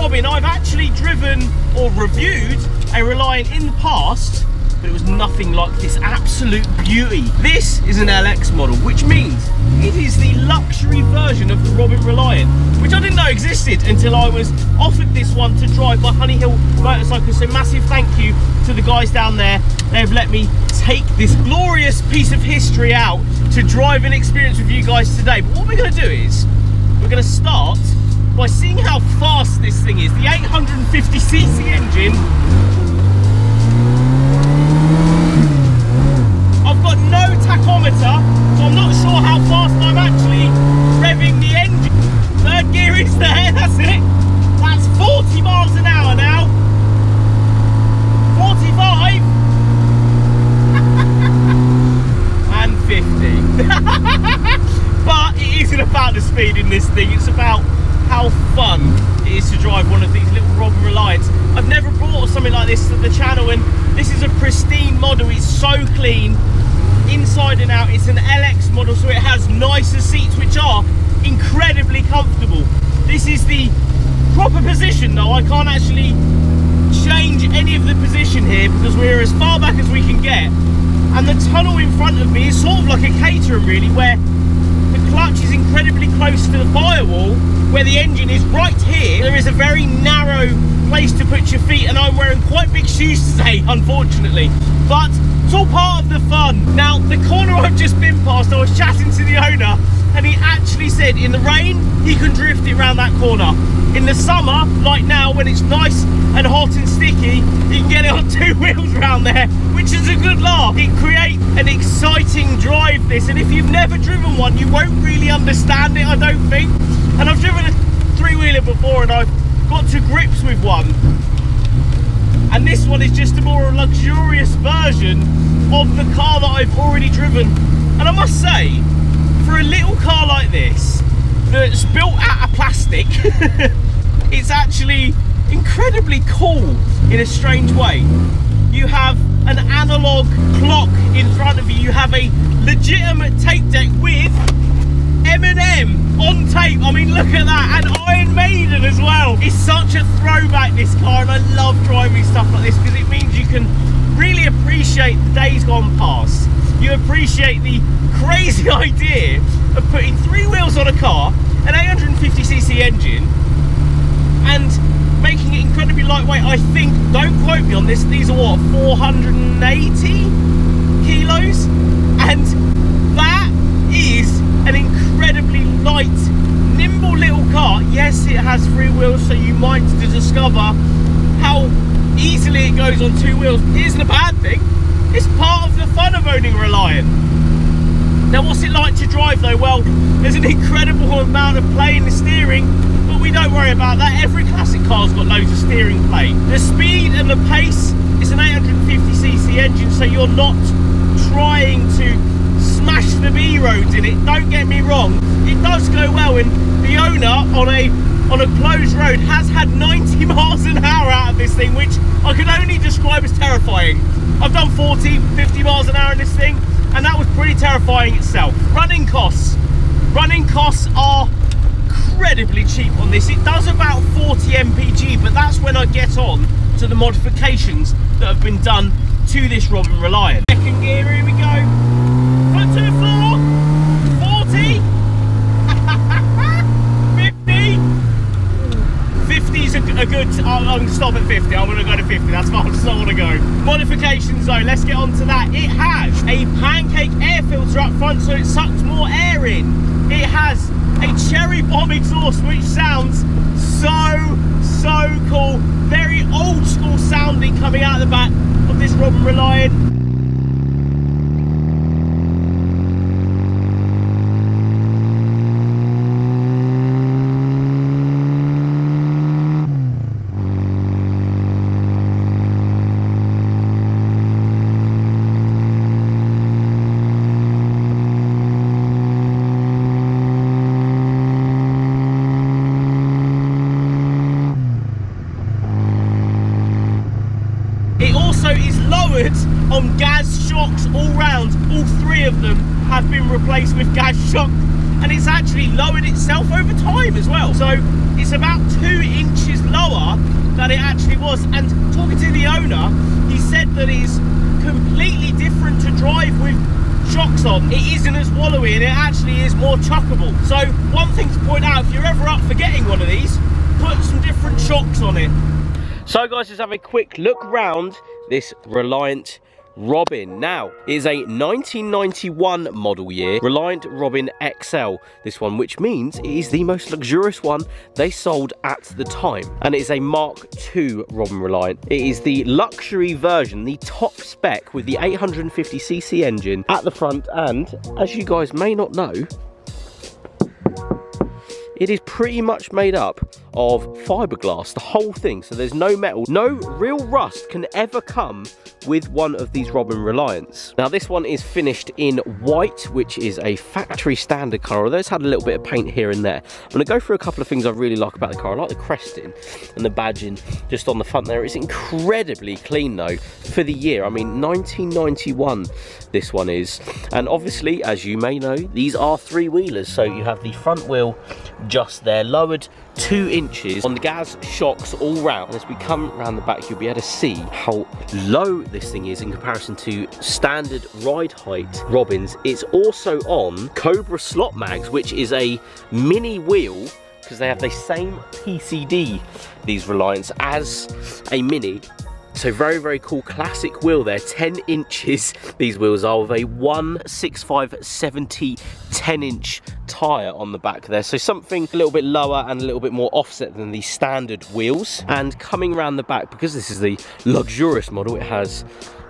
Robin, I've actually driven or reviewed a Reliant in the past, but it was nothing like this. Absolute beauty. This is an LX model, which means it is the luxury version of the Robin Reliant, which I didn't know existed until I was offered this one to drive by Honey Hill Motorcycles. So massive thank you to the guys down there. They've let me take this glorious piece of history out to drive and experience with you guys today. But what we're going to do is we're going to start by seeing how fast this thing is. The 850cc engine. I've got no tachometer, so I'm not sure how fast I'm actually revving the engine. Third gear is there, that's it. That's 40 miles an hour now. 45. And 50. But it isn't about the speed in this thing, it's about how fun it is to drive one of these little Robin Reliants. I've never brought something like this to the channel, and this is a pristine model. It's so clean inside and out. It's an LX model, so it has nicer seats which are incredibly comfortable. This is the proper position though. I can't actually change any of the position here because we're as far back as we can get, and the tunnel in front of me is sort of like a Caterham really, where the clutch is incredibly close to the firewall, where the engine is right here. There is a very narrow place to put your feet, and I'm wearing quite big shoes today, unfortunately. But it's all part of the fun. Now, the corner I've just been past, I was chatting to the owner, and he actually said in the rain, he can drift it around that corner. In the summer, like now, when it's nice and hot and sticky, he can get it on two wheels around there, which is a good laugh. It creates an exciting drive, this, and if you've never driven one, you won't really understand it, I don't think. And I've driven a three-wheeler before, and I've got to grips with one. And this one is just a more luxurious version of the car that I've already driven. And I must say, for a little car like this, that's built out of plastic, it's actually incredibly cool in a strange way. You have an analog clock in front of you. You have a legitimate tape deck with M&M on tape. I mean, look at that, and Iron Maiden as well. It's such a throwback, this car, and I love driving stuff like this because it means you can really appreciate the days gone past. You appreciate the crazy idea of putting three wheels on a car, an 850cc engine, and making it incredibly lightweight. I think, don't quote me on this, these are what, 480 kilos? And that is an incredibly light, nimble little car. Yes, it has three wheels, so you might discover how easily it goes on two wheels. It isn't a bad thing. It's part of the fun of owning a Reliant. Now, what's it like to drive though? Well, there's an incredible amount of play in the steering, but we don't worry about that. Every classic car's got loads of steering play. The speed and the pace is an 850cc engine, so you're not trying to smash the B roads in it. Don't get me wrong, it does go well, and the owner on a closed road has had 90 miles an hour out of this thing, which I can only describe as terrifying. I've done 40, 50 miles an hour in this thing, and that was pretty terrifying itself. Running costs are incredibly cheap on this. It does about 40 mpg, but that's when I get on to the modifications that have been done to this Robin Reliant. Second gear, here we go. Foot to the floor. 40. 50 is a good, I'm going to stop at 50, I'm going to go to 50, that's far as I want to go. Modifications though, let's get on to that. It has a pancake air filter up front, so it sucks more air in. It has a cherry bomb exhaust, which sounds so cool. Very old school sounding coming out of the back of this Robin Reliant. On gas shocks all round. All three of them have been replaced with gas shock and it's actually lowered itself over time as well. So it's about 2 inches lower than it actually was. And talking to the owner, he said that it's completely different to drive with shocks on. It isn't as wallowy and it actually is more chuckable. So one thing to point out, if you're ever up for getting one of these, put some different shocks on it. So guys, let's have a quick look round this Reliant Robin. Now, it is a 1991 model year Reliant Robin XL, this one, which means it is the most luxurious one they sold at the time. And it is a Mark II Robin Reliant. It is the luxury version, the top spec with the 850cc engine at the front, and as you guys may not know, it is pretty much made up of fiberglass, the whole thing. So there's no metal. No real rust can ever come with one of these Robin Reliants. Now this one is finished in white, which is a factory standard colour, although it's had a little bit of paint here and there. I'm going to go through a couple of things I really like about the car. I like the cresting and the badging just on the front there. It's incredibly clean though for the year. I mean, 1991 this one is. And obviously, as you may know, these are 3-wheelers. So you have the front wheel just there, lowered 2 inches on the gas shocks all round. And as we come around the back, you'll be able to see how low this thing is in comparison to standard ride height Robins. It's also on Cobra slot mags, which is a mini wheel, because they have the same PCD, these Reliants, as a Mini. So very, very cool classic wheel there, 10 inches. These wheels are with a 165/70 10-inch tyre on the back there. So something a little bit lower and a little bit more offset than the standard wheels. And coming around the back, because this is the luxurious model, it has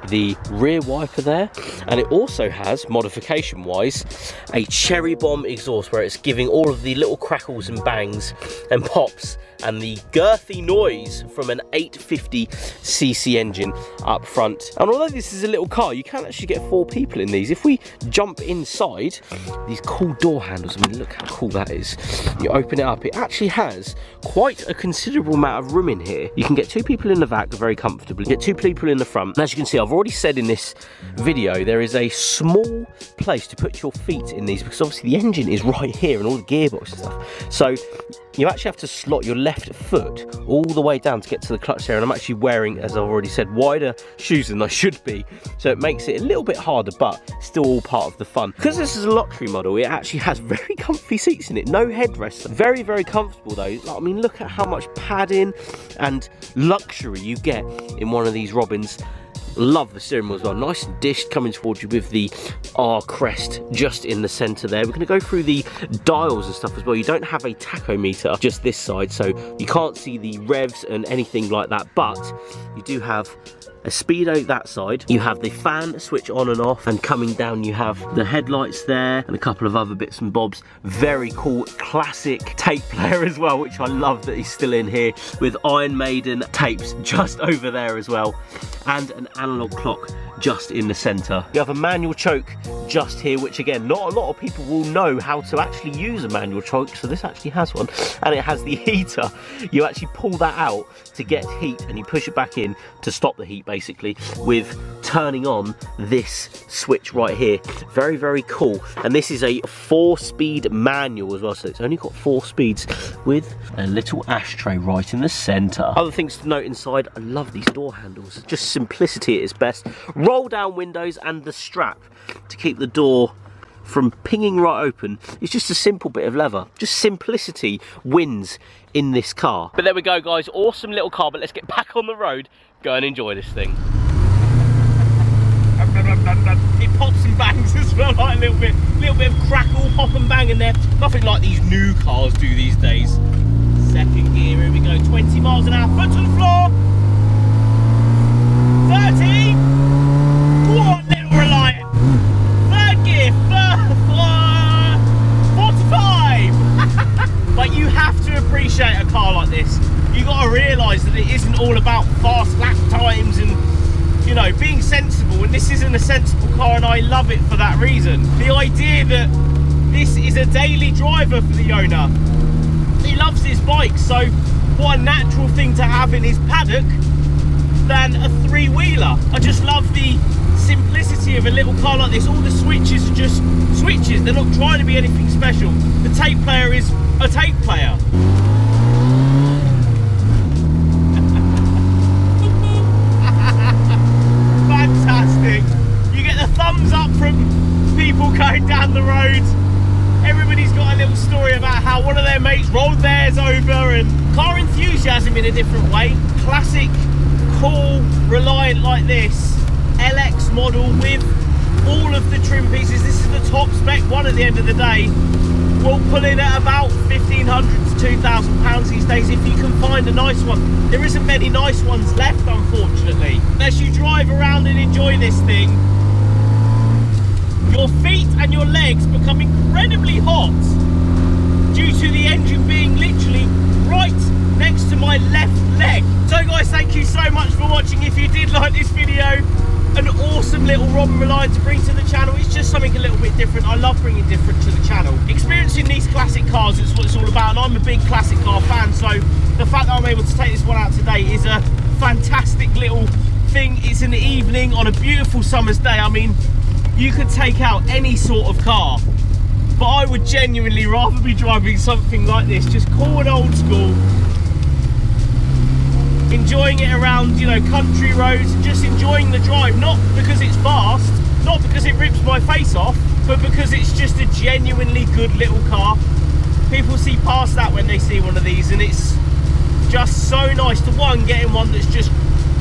the rear wiper there, and it also has, modification wise, a cherry bomb exhaust where it's giving all of the little crackles and bangs and pops and the girthy noise from an 850cc engine up front. And although this is a little car, you can actually get 4 people in these. If we jump inside, these cool door handles, I mean, look how cool that is. You open it up, it actually has quite a considerable amount of room in here. You can get 2 people in the back very comfortably, get 2 people in the front. And as you can see, I've already said in this video, there is a small place to put your feet in these, because obviously the engine is right here and all the gearbox and stuff. So you actually have to slot your left foot all the way down to get to the clutch there. And I'm actually wearing, as I've already said, wider shoes than I should be. So it makes it a little bit harder, but still all part of the fun. Because this is a luxury model, it actually has very comfy seats in it. No headrests. Very, very comfortable though. I mean, look at how much padding and luxury you get in one of these Robins. Love the steering wheel as well, nice and dished, coming towards you with the R crest just in the centre there. We're going to go through the dials and stuff as well. You don't have a tachometer just this side, so you can't see the revs and anything like that, but you do have a speedo that side. You have the fan switch on and off, and coming down you have the headlights there and a couple of other bits and bobs. Very cool classic tape player as well, which I love that he's still in here, with Iron Maiden tapes just over there as well, and an analog clock just in the centre. You have a manual choke just here, which again, not a lot of people will know how to actually use a manual choke, so this actually has one. And it has the heater. You actually pull that out to get heat and you push it back in to stop the heat, basically, with turning on this switch right here. Very, very cool. And this is a 4-speed manual as well, so it's only got 4 speeds with a little ashtray right in the centre. Other things to note inside, I love these door handles. Just simplicity at its best. Roll down windows, and the strap to keep the door from pinging right open. It's just a simple bit of leather. Just simplicity wins in this car. But there we go, guys. Awesome little car, but let's get back on the road, go and enjoy this thing. It pops and bangs as well, like a little bit of crackle, pop and bang in there. Nothing like these new cars do these days. Second gear, here we go, 20 miles an hour, foot to the floor. 30. Go on, little Reliant. Third gear, 45. But you have to appreciate a car like this. You got to realise that it isn't all about fast lap times and, you know, being sensible. And this isn't a sensible car, and I love it for that reason. The idea that this is a daily driver for the owner. He loves his bike, so what a natural thing to have in his paddock than a 3-wheeler. I just love the simplicity of a little car like this. All the switches are just switches. They're not trying to be anything special. The tape player is a tape player. Fantastic. You get the thumbs up from people going down the road. Everybody's got a little story about how one of their mates rolled theirs over, and car enthusiasm in a different way. Classic, cool, Reliant like this, LX model with all of the trim pieces. This is the top spec one at the end of the day. We'll pull in at about £1,500 to £2,000 these days if you can find a nice one. There isn't many nice ones left, unfortunately. As you drive around and enjoy this thing, your feet and your legs become incredibly hot due to the engine being literally right next to my left leg. So guys, thank you so much for watching. If you did like this video, an awesome little Robin Reliant to bring to the channel. It's just something a little bit different. I love bringing different to the channel. Experiencing these classic cars is what it's all about, and I'm a big classic car fan, so the fact that I'm able to take this one out today is a fantastic little thing. It's an evening on a beautiful summer's day. I mean, you could take out any sort of car, but I would genuinely rather be driving something like this, just cool and old school, enjoying it around, you know, country roads, and just enjoying the drive, not because it's fast, not because it rips my face off, but because it's just a genuinely good little car. People see past that when they see one of these, and it's just so nice to, one, getting one that's just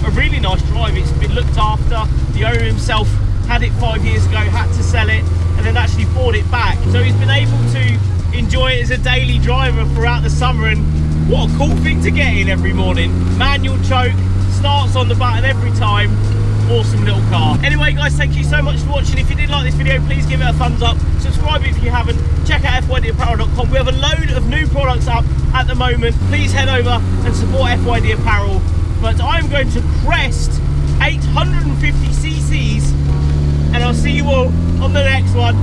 a really nice drive. It's been looked after. The owner himself had it 5 years ago, had to sell it, and then actually bought it back. So he's been able to enjoy it as a daily driver throughout the summer, and what a cool thing to get in every morning. Manual choke, starts on the button every time. Awesome little car. Anyway guys, thank you so much for watching. If you did like this video, please give it a thumbs up. Subscribe if you haven't. Check out FYDapparel.com. We have a load of new products up at the moment. Please head over and support FYD Apparel. But I'm going to crest 850 cc's, and I'll see you all on the next one.